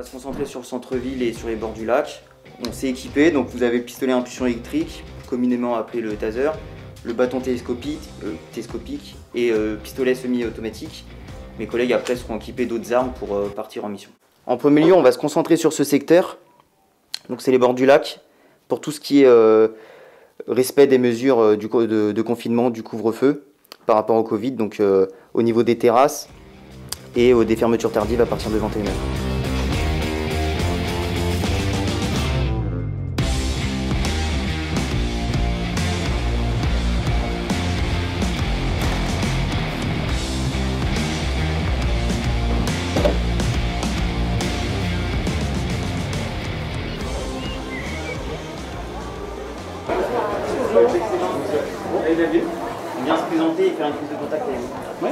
va se concentrer sur le centre-ville et sur les bords du lac. On s'est équipé, donc vous avez le pistolet à impulsion électrique, communément appelé le taser, le bâton télescopique et pistolet semi-automatique. Mes collègues après seront équipés d'autres armes pour partir en mission. En premier lieu, on va se concentrer sur ce secteur, donc c'est les bords du lac, pour tout ce qui est respect des mesures de confinement, du couvre-feu par rapport au Covid, donc au niveau des terrasses et des fermetures tardives à partir de 21h. On vient se présenter et faire une prise de contact avec vous. Ouais.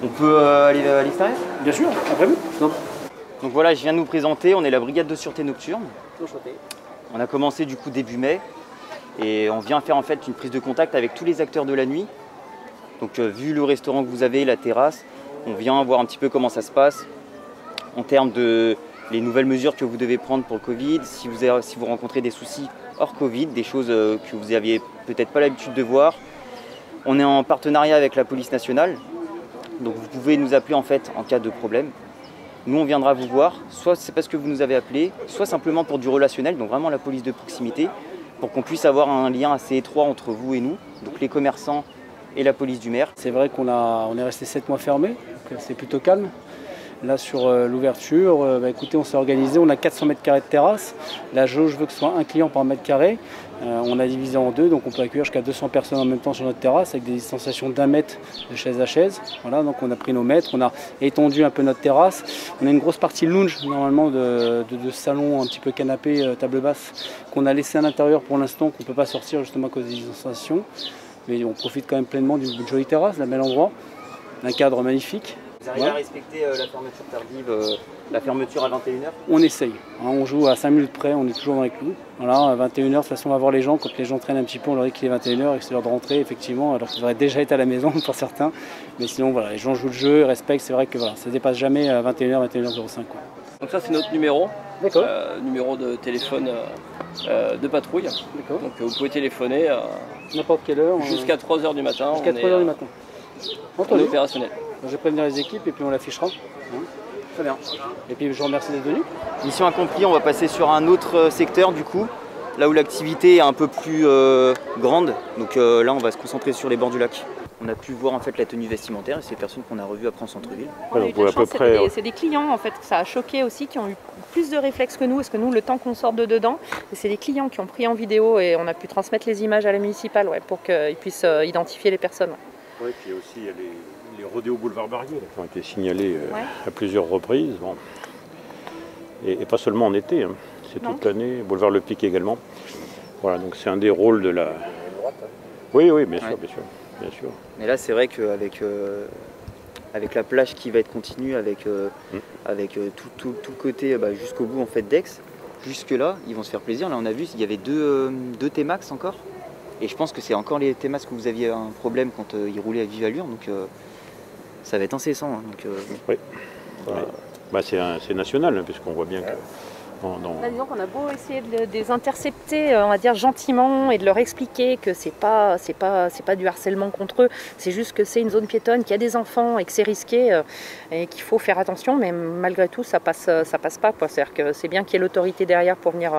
On peut aller à l'extérieur? Bien sûr, après vous. Donc voilà, je viens de nous présenter, on est la brigade de sûreté nocturne. On a commencé du coup début mai et on vient faire en fait une prise de contact avec tous les acteurs de la nuit. Donc vu le restaurant que vous avez, la terrasse, on vient voir un petit peu comment ça se passe en termes de les nouvelles mesures que vous devez prendre pour le Covid, si vous rencontrez des soucis hors Covid, des choses que vous n'aviez peut-être pas l'habitude de voir. On est en partenariat avec la police nationale, donc vous pouvez nous appeler en fait en cas de problème. Nous on viendra vous voir, soit c'est parce que vous nous avez appelé, soit simplement pour du relationnel, donc vraiment la police de proximité, pour qu'on puisse avoir un lien assez étroit entre vous et nous, donc les commerçants et la police du maire. C'est vrai on est resté 7 mois fermé, donc c'est plutôt calme. Là sur l'ouverture, écoutez, on s'est organisé, on a 400 mètres carrés de terrasse. La jauge veut que ce soit un client par mètre carré. On a divisé en deux, donc on peut accueillir jusqu'à 200 personnes en même temps sur notre terrasse avec des distanciations d'1 mètre de chaise à chaise. Voilà, donc on a pris nos mètres, on a étendu un peu notre terrasse. On a une grosse partie lounge normalement de salon, un petit peu canapé, table basse, qu'on a laissé à l'intérieur pour l'instant, qu'on ne peut pas sortir justement à cause des distanciations. Mais on profite quand même pleinement d'une jolie terrasse, d'un bel endroit, d'un cadre magnifique. Vous arrivez à respecter la fermeture tardive, la fermeture à 21h? On essaye, on joue à 5 minutes près, on est toujours dans les clous. Voilà, à 21h, de toute façon on va voir les gens, quand les gens traînent un petit peu, on leur dit qu'il est 21h et que c'est l'heure de rentrer, effectivement, alors qu'ils auraient déjà été à la maison pour certains. Mais sinon voilà, les gens jouent le jeu, respectent, c'est vrai que voilà, ça ne dépasse jamais 21h, 21h05. Donc ça c'est notre numéro, numéro de téléphone de patrouille. Donc vous pouvez téléphoner n'importe quelle heure. Jusqu'à 3h du matin. Jusqu'à 3h du matin. On est opérationnel. Je vais prévenir les équipes et puis on l'affichera. Très bien. Et puis je vous remercie d'être venu. Mission accomplie, on va passer sur un autre secteur du coup, là où l'activité est un peu plus grande. Donc là on va se concentrer sur les bords du lac. On a pu voir en fait la tenue vestimentaire et ces personnes qu'on a revues après en centre-ville. C'est des clients en fait que ça a choqué aussi, qui ont eu plus de réflexes que nous, parce que nous le temps qu'on sorte de dedans, c'est des clients qui ont pris en vidéo et on a pu transmettre les images à la municipale pour qu'ils puissent identifier les personnes. Oui, puis aussi il y a les rodéos boulevard Barrier qui ont été signalés à plusieurs reprises. Bon. Et pas seulement en été, c'est toute l'année, boulevard Le Pic également. Voilà, donc c'est un des rôles de la... Oui, bien sûr, bien sûr. Mais là c'est vrai qu'avec avec la plage qui va être continue, avec tout le côté jusqu'au bout en fait d'Aix, jusque là, ils vont se faire plaisir. Là on a vu, il y avait deux T-Max encore. Et je pense que c'est encore les T-Max que vous aviez un problème quand ils roulaient à vive allure, donc ça va être incessant. Oui, c'est national, puisqu'on voit bien que... Disons qu'on a beau essayer de les intercepter, on va dire gentiment, et de leur expliquer que c'est pas du harcèlement contre eux, c'est juste que c'est une zone piétonne, qu'il y a des enfants et que c'est risqué et qu'il faut faire attention, mais malgré tout ça passe pas, quoi. C'est-à-dire que c'est bien qu'il y ait l'autorité derrière pour venir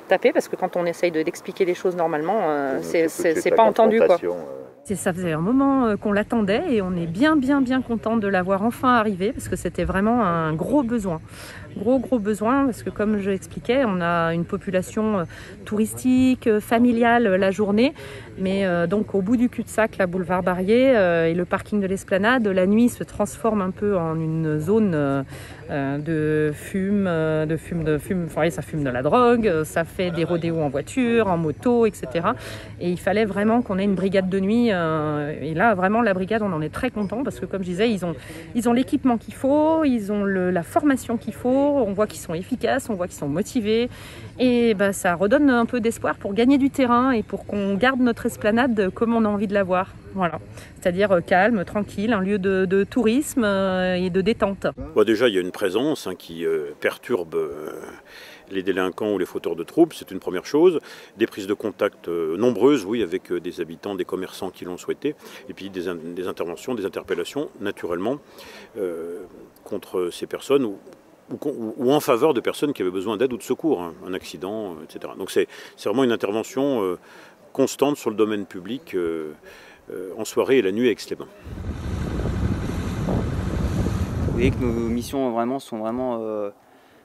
taper, parce que quand on essaye d'expliquer les choses normalement, c'est pas entendu, quoi. Ça faisait un moment qu'on l'attendait et on est bien content de l'avoir enfin arrivé, parce que c'était vraiment un gros besoin. Gros besoin, parce que comme je l'expliquais, on a une population touristique, familiale la journée, mais donc au bout du cul-de-sac, la boulevard Barrier et le parking de l'Esplanade, la nuit se transforme un peu en une zone de fume, ça fume de la drogue, ça fait des rodéos en voiture, en moto, etc. Et il fallait vraiment qu'on ait une brigade de nuit, et là vraiment la brigade, on en est très content, parce que comme je disais, ils ont l'équipement qu'il faut, ils ont la formation qu'il faut, on voit qu'ils sont efficaces, on voit qu'ils sont motivés. Et bah, ça redonne un peu d'espoir pour gagner du terrain et pour qu'on garde notre esplanade comme on a envie de la voir. Voilà. C'est-à-dire calme, tranquille, un lieu de tourisme et de détente. Bon, déjà, il y a une présence qui perturbe les délinquants ou les fauteurs de troubles, c'est une première chose. Des prises de contact nombreuses, oui, avec des habitants, des commerçants qui l'ont souhaité. Et puis des interventions, des interpellations, naturellement, contre ces personnes ou en faveur de personnes qui avaient besoin d'aide ou de secours, hein, un accident, etc. Donc c'est vraiment une intervention constante sur le domaine public en soirée et la nuit à Aix-les-Bains. Vous voyez que nos missions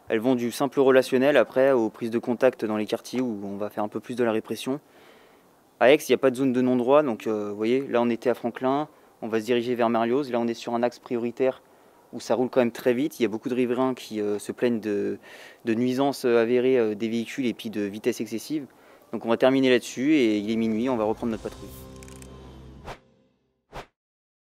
elles vont du simple relationnel après aux prises de contact dans les quartiers où on va faire un peu plus de la répression. À Aix, il n'y a pas de zone de non-droit, donc vous voyez, là on était à Franklin, on va se diriger vers Merlioz, là on est sur un axe prioritaire où ça roule quand même très vite. Il y a beaucoup de riverains qui se plaignent de nuisances avérées des véhicules et puis de vitesse excessive. Donc on va terminer là-dessus et il est minuit, on va reprendre notre patrouille.